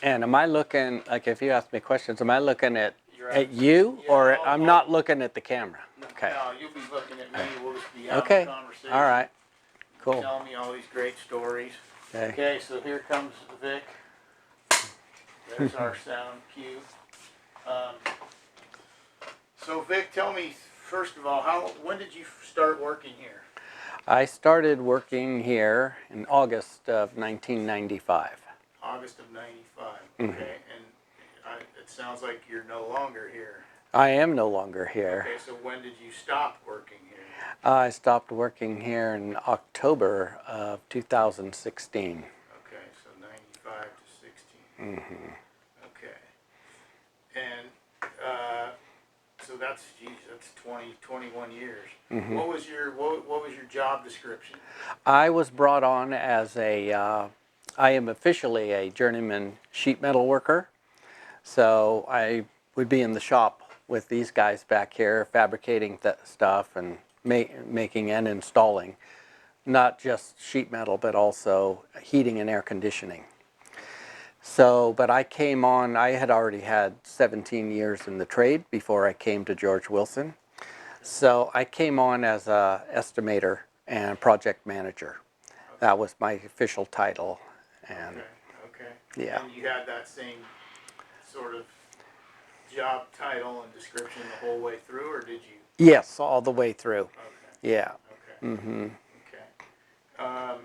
And am I looking, like if you ask me questions, am I looking at you, Yeah, or I'm not looking at the camera? Okay. No, you'll be looking at me. We'll just be having Okay. a conversation. All right. Cool. Telling me all these great stories. Okay. Okay, so here comes Vic. There's our sound cue. So Vic, tell me first of all, when did you start working here? I started working here in August of 1995. August of '95. Okay, and it sounds like you're no longer here. I am no longer here. Okay, so when did you stop working here? I stopped working here in October of 2016. Okay, so '95 to '16. Mm-hmm. Okay, and so that's 21 years. Mm-hmm. What was your job description? I was brought on as I am officially a journeyman sheet metal worker. So I would be in the shop with these guys back here fabricating stuff and making and installing not just sheet metal but also heating and air conditioning. So, but I came on, I had already had 17 years in the trade before I came to George Wilson. So I came on as an estimator and project manager. That was my official title. And okay. Yeah. And you had that same sort of job title and description the whole way through, or did you? Yes, all the way through. Okay. Yeah. Okay. Mm-hmm. Okay.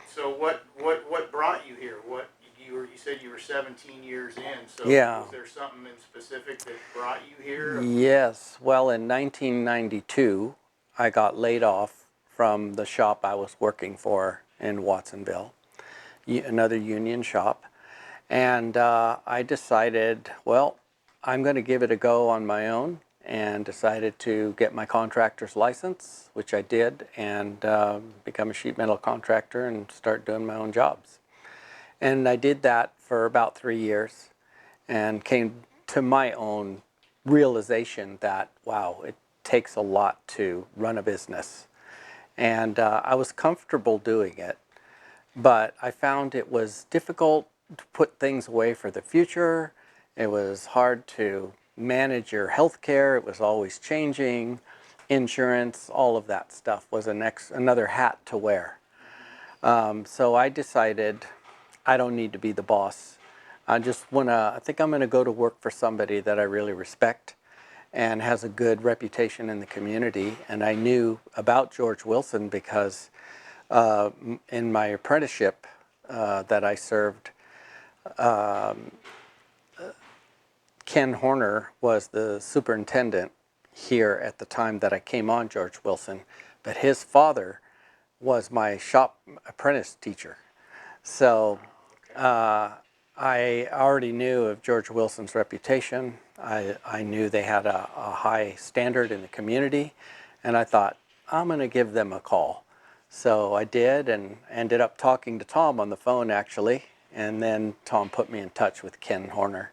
So what brought you here? You said you were 17 years in. So Yeah. Was there something in specific that brought you here? Yes. Well, in 1992, I got laid off from the shop I was working for in Watsonville, another union shop. And I decided, well, I'm going to give it a go on my own, and decided to get my contractor's license, which I did, and become a sheet metal contractor and start doing my own jobs. And I did that for about 3 years and came to my own realization that, wow, it takes a lot to run a business. And I was comfortable doing it, but I found it was difficult to put things away for the future. It was hard to manage your health care. It was always changing. Insurance, all of that stuff was another hat to wear. So I decided I don't need to be the boss. I think I'm gonna go to work for somebody that I really respect and has a good reputation in the community. And I knew about George Wilson because in my apprenticeship that I served, Ken Horner was the superintendent here at the time that I came on George Wilson, but his father was my shop apprentice teacher. So I already knew of George Wilson's reputation. I knew they had a high standard in the community, and I thought, I'm going to give them a call. So I did, and ended up talking to Tom on the phone, actually, and then Tom put me in touch with Ken Horner,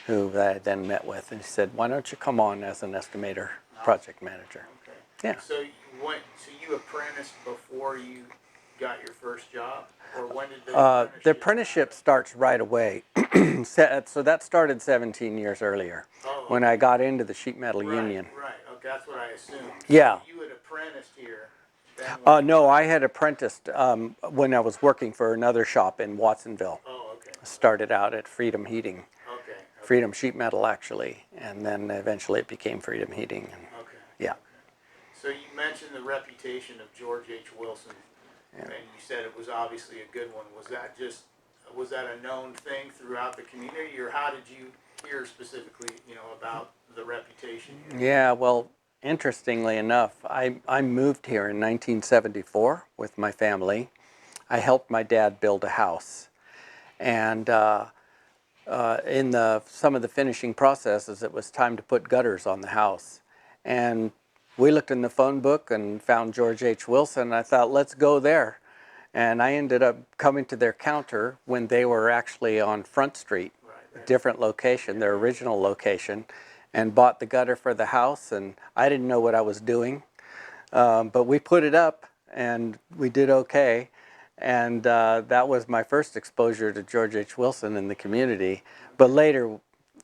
who I then met with, and he said, why don't you come on as an estimator project manager? Okay. Yeah. So you apprenticed before you got your first job? Or when did the apprenticeship starts right away. So that started 17 years earlier, when I got into the sheet metal union. Right, okay, that's what I assumed. Yeah. So you had apprenticed here. No, I had apprenticed when I was working for another shop in Watsonville. Oh, okay. Started out at Freedom Heating. Okay. Freedom Sheet Metal, actually, and then eventually it became Freedom Heating. Okay. Yeah. Okay. So you mentioned the reputation of George H. Wilson, and you said it was obviously a good one. Was that a known thing throughout the community, or how did you hear specifically, about the reputation here? Yeah, well, interestingly enough, I moved here in 1974 with my family. I helped my dad build a house, and in some of the finishing processes, it was time to put gutters on the house. And we looked in the phone book and found George H. Wilson. I thought, let's go there. And I ended up coming to their counter when they were actually on Front Street, a different location, their original location, and bought the gutter for the house. And I didn't know what I was doing, but we put it up and we did okay. And that was my first exposure to George H. Wilson in the community. But later,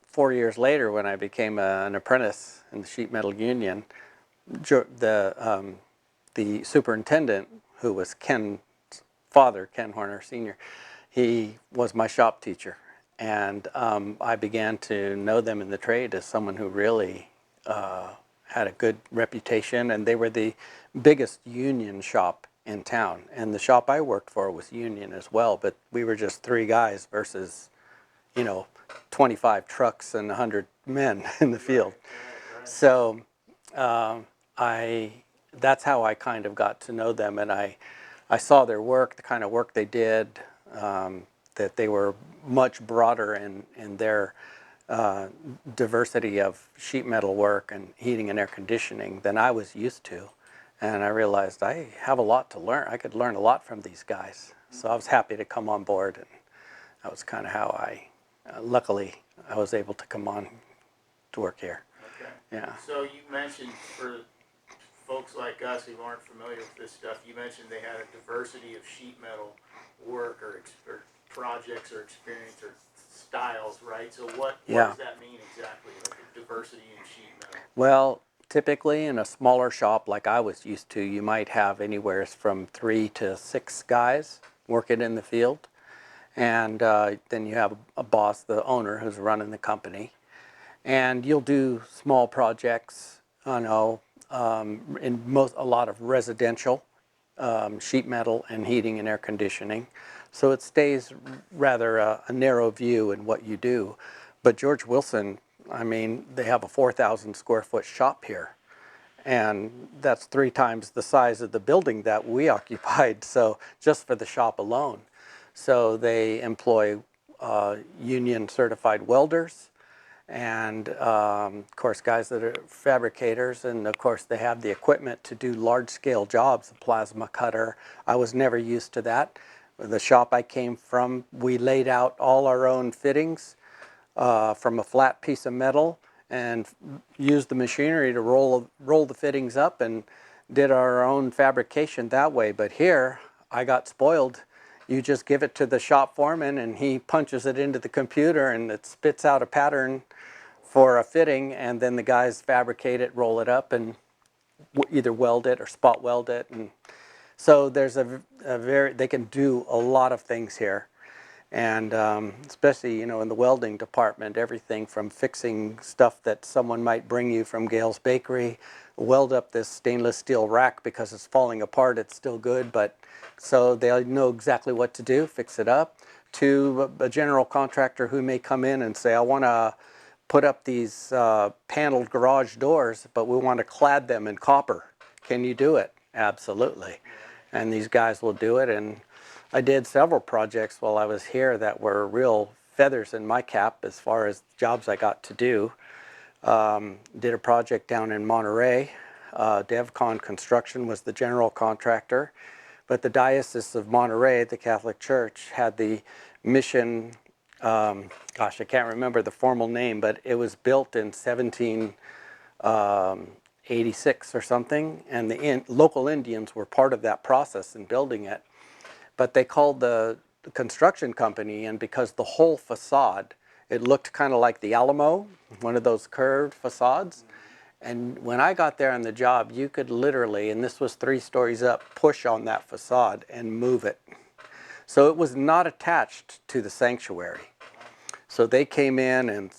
4 years later, when I became an apprentice in the sheet metal union, the superintendent, who was Ken's father, Ken Horner Sr., he was my shop teacher. And I began to know them in the trade as someone who really had a good reputation, and they were the biggest union shop in town. And the shop I worked for was union as well, but we were just three guys versus, 25 trucks and 100 men in the field. Right. So I that's how I kind of got to know them, and I saw their work, the kind of work they did, that they were much broader in their diversity of sheet metal work and heating and air conditioning than I was used to. And I realized I have a lot to learn. I could learn a lot from these guys. So I was happy to come on board, and that was kind of how luckily, I was able to come on to work here. Okay. Yeah. So you mentioned, for folks like us who aren't familiar with this stuff, you mentioned they had a diversity of sheet metal work or projects or experience or styles, right? So what does that mean exactly, like a diversity in sheet metal? Well, typically in a smaller shop like I was used to, you might have anywhere from 3 to 6 guys working in the field. And then you have a boss, the owner, who's running the company. And you'll do small projects, in a lot of residential sheet metal and heating and air conditioning. So it stays rather a narrow view in what you do. But George Wilson, I mean, they have a 4,000 square foot shop here. And that's 3 times the size of the building that we occupied, so just for the shop alone. So they employ union certified welders, and of course guys that are fabricators, and of course they have the equipment to do large scale jobs, a plasma cutter. I was never used to that. The shop I came from, we laid out all our own fittings from a flat piece of metal and used the machinery to roll the fittings up and did our own fabrication that way. But here I got spoiled. You just give it to the shop foreman and he punches it into the computer and it spits out a pattern for a fitting, and then the guys fabricate it, roll it up, and either weld it or spot weld it. And so there's they can do a lot of things here. And especially, in the welding department, everything from fixing stuff that someone might bring you from Gale's Bakery, weld up this stainless steel rack because it's falling apart, it's still good, but so they know exactly what to do, fix it up, to a general contractor who may come in and say, I want to put up these paneled garage doors, but we want to clad them in copper. Can you do it? Absolutely. And these guys will do it. And I did several projects while I was here that were real feathers in my cap as far as jobs I got to do. Did a project down in Monterey. DevCon Construction was the general contractor. But the Diocese of Monterey, the Catholic Church, had the mission, gosh, I can't remember the formal name, but it was built in 1786 or something, and the local Indians were part of that process in building it. But they called the construction company in because the whole facade, it looked kind of like the Alamo, one of those curved facades. And when I got there on the job, you could literally, and this was 3 stories up, push on that facade and move it. So it was not attached to the sanctuary. So they came in and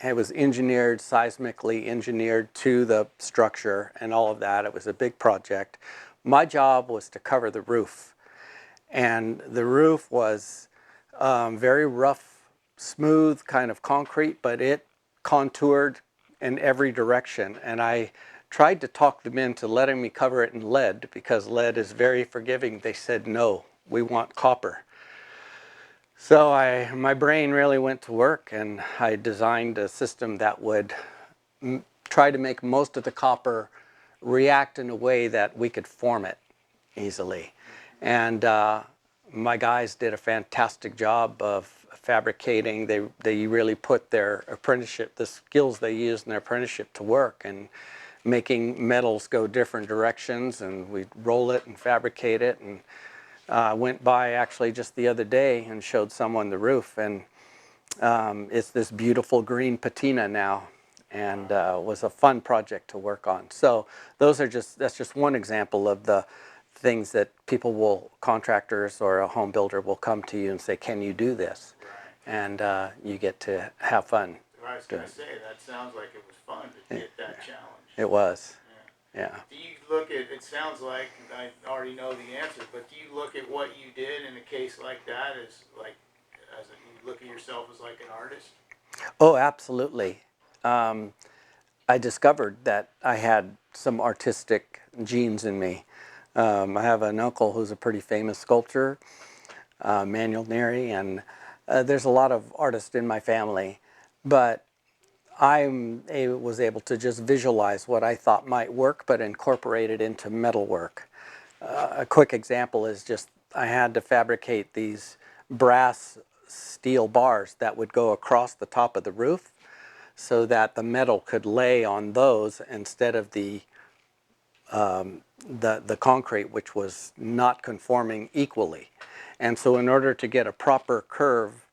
it was engineered, seismically engineered to the structure and all of that. It was a big project. My job was to cover the roof. And the roof was very rough, smooth, kind of concrete, but it contoured in every direction. And I tried to talk them into letting me cover it in lead because lead is very forgiving. They said, no, we want copper. So my brain really went to work, and I designed a system that would try to make most of the copper react in a way that we could form it easily. And my guys did a fantastic job of fabricating. They really put their apprenticeship, the skills they used in their apprenticeship, to work, and making metals go different directions, and we'd roll it and fabricate it. And I went by actually just the other day and showed someone the roof, and it's this beautiful green patina now, and was a fun project to work on. So that's just one example of the things that contractors or a home builder will come to you and say, can you do this? Right. And you get to have fun. I was going to say, that sounds like it was fun to get that challenge. It was. Yeah. Yeah. Do you look at, it sounds like I already know the answer, but do you look at what you did in a case like that as like, you look at yourself as like an artist? Oh, absolutely. I discovered that I had some artistic genes in me. I have an uncle who's a pretty famous sculptor, Manuel Neri, and there's a lot of artists in my family, but was able to just visualize what I thought might work, but incorporate it into metalwork. A quick example is just I had to fabricate these brass steel bars that would go across the top of the roof so that the metal could lay on those instead of the concrete, which was not conforming equally. And so in order to get a proper curve,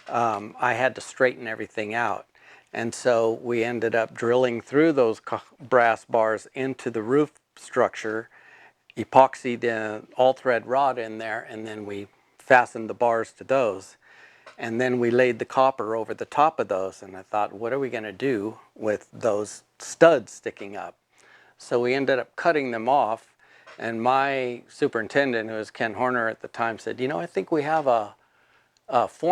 I had to straighten everything out. And so we ended up drilling through those brass bars into the roof structure, epoxied the all-thread rod in there, and then we fastened the bars to those. And then we laid the copper over the top of those, and I thought, what are we going to do with those studs sticking up? So we ended up cutting them off, and my superintendent, who was Ken Horner at the time, said, you know, I think we have a form